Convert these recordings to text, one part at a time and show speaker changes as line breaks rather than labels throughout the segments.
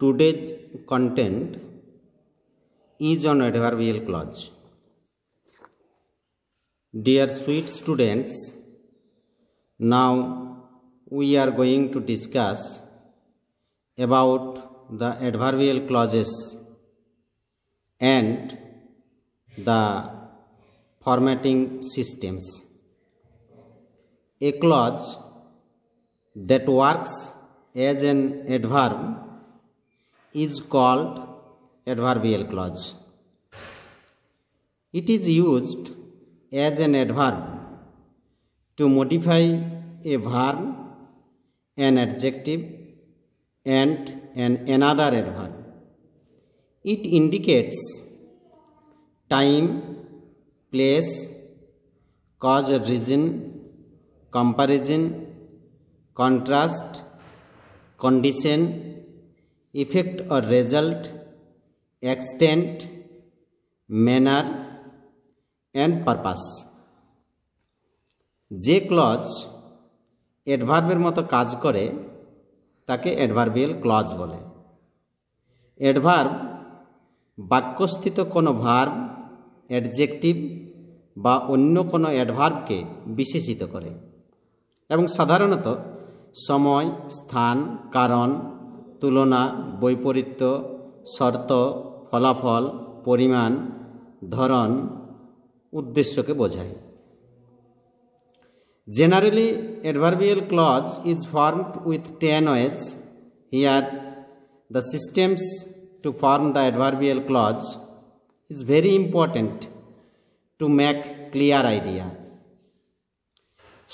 Today's content is on adverbial clause. Dear sweet students, now we are going to discuss about the adverbial clauses and the formatting systems. A clause that works as an adverb is called adverbial clause. It is used as an adverb to modify a verb, an adjective, and another adverb. It indicates time, place, cause or reason, comparison, contrast, condition, effect or result, extent, manner, and purpose. যে clause অ্যাডভার্বের মতো কাজ করে তাকে adverbial clause বলে। Adverb বাক্যস্থিত কোনো verb, adjective বা অন্য কোনো অ্যাডভার্বকে বিশেষিত করে এবং সাধারণত সময়, স্থান, কারণ, তুলনা, বৈপরীত্য, শর্ত, ফলাফল, পরিমাণ, ধরন, উদ্দেশ্যকে বোঝায়। Generally, adverbial clause is formed with 10 words. Here, the systems to form the adverbial clause is very important to make clear idea.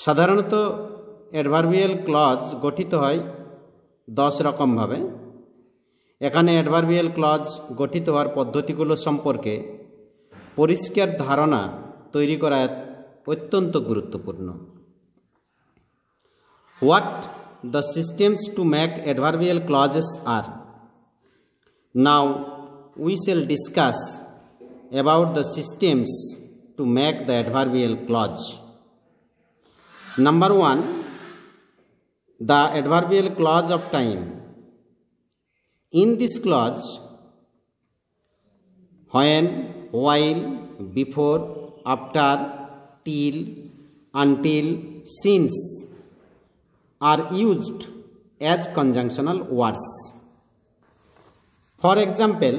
সাধারণত adverbial clause গঠিত হয় 10 রকম ভাবে। এখানে adverbial clause গঠিত হওয়ার পদ্ধতিগুলো সম্পর্কে পরিষ্কার ধারণা তৈরি করা অত্যন্ত গুরুত্বপূর্ণ। What the systems to make adverbial clauses are. Now we shall discuss about the systems to make the adverbial clause. Number 1, the adverbial clause of time. In this clause, when, while, before, after, till, until, since are used as conjunctional words. For example,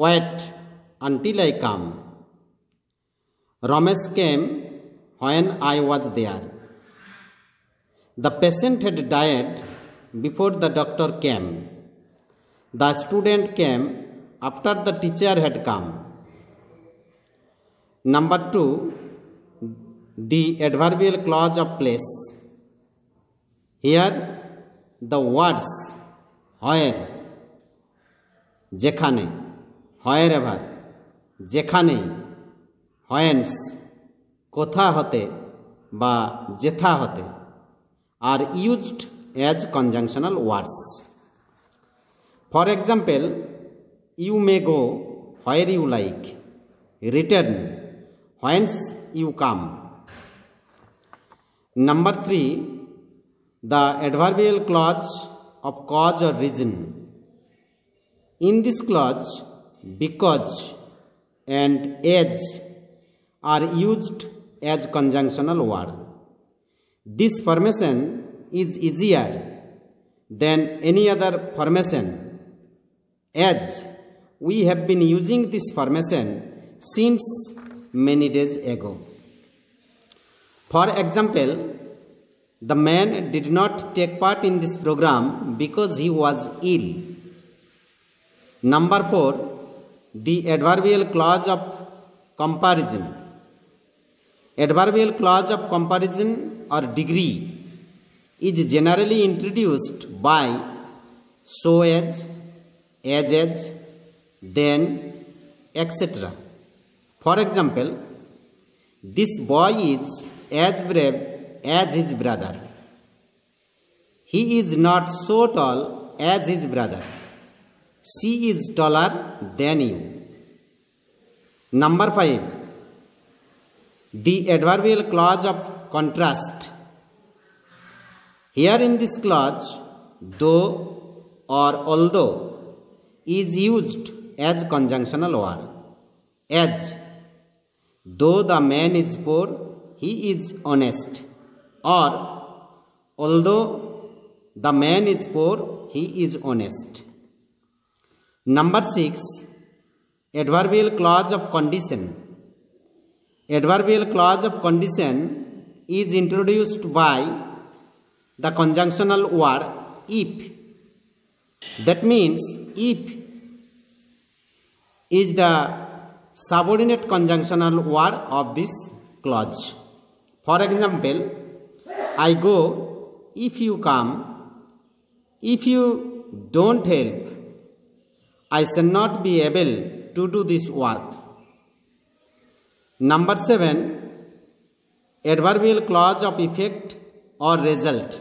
wait until I come. Ramesh came when I was there. The patient had died before the doctor came. The student came after the teacher had come. Number 2, the adverbial clause of place. Here, the words where, যেখানে, wherever, যেখানে, whence, কোথা হতে বা যেথা হতে are used as conjunctional words. For example, you may go where you like, return whence you come. Number 3, the adverbial clause of cause or reason. In this clause, because and as are used as conjunctional word. This formation is easier than any other formation, as we have been using this formation since many days ago. For example, the man did not take part in this program because he was ill. Number 4, the adverbial clause of comparison. Adverbial clause of comparison or degree is generally introduced by so as, then, etc. For example, this boy is as brave as his brother. He is not so tall as his brother. She is taller than you. Number 5, the adverbial clause of contrast. Here in this clause, though, or although is used as conjunctional word. As though the man is poor, he is honest, or although the man is poor, he is honest. Number 6, adverbial clause of condition. Adverbial clause of condition is introduced by the conjunctional word if. That means if is the subordinate conjunctional word of this clause. For example, I go if you come. If you don't help, I shall not be able to do this work. Number 7, adverbial clause of effect or result.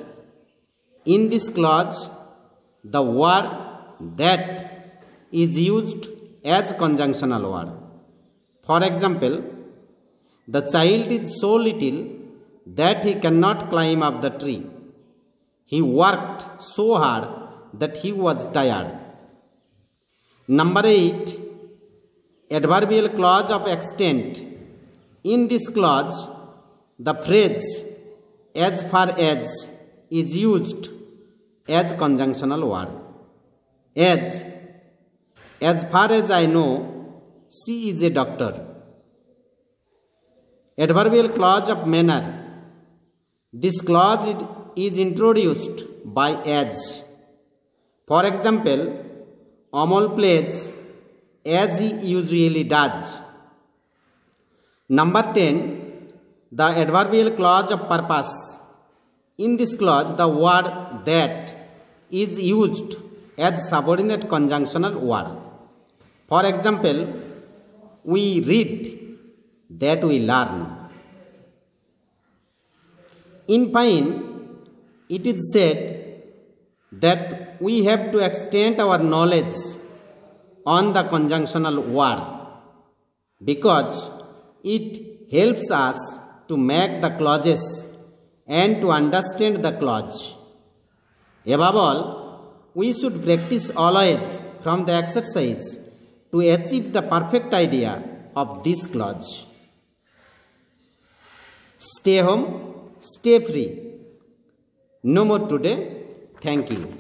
In this clause, the word that is used as conjunctional word. For example, the child is so little that he cannot climb up the tree. He worked so hard that he was tired. Number 8, adverbial clause of extent. In this clause, the phrase as far as is used as conjunctional word. As far as I know, she is a doctor. Adverbial clause of manner. This clause is introduced by as. For example, Amal plays as he usually does. Number 10, the adverbial clause of purpose. In this clause, the word that is used as subordinate conjunctional word. For example, we read that we learn. In fine, it is said that we have to extend our knowledge on the conjunctional word because it helps us to make the clauses and to understand the clause. Above all, we should practice always from the exercise to achieve the perfect idea of this clause. Stay home, stay free. No more today. Thank you.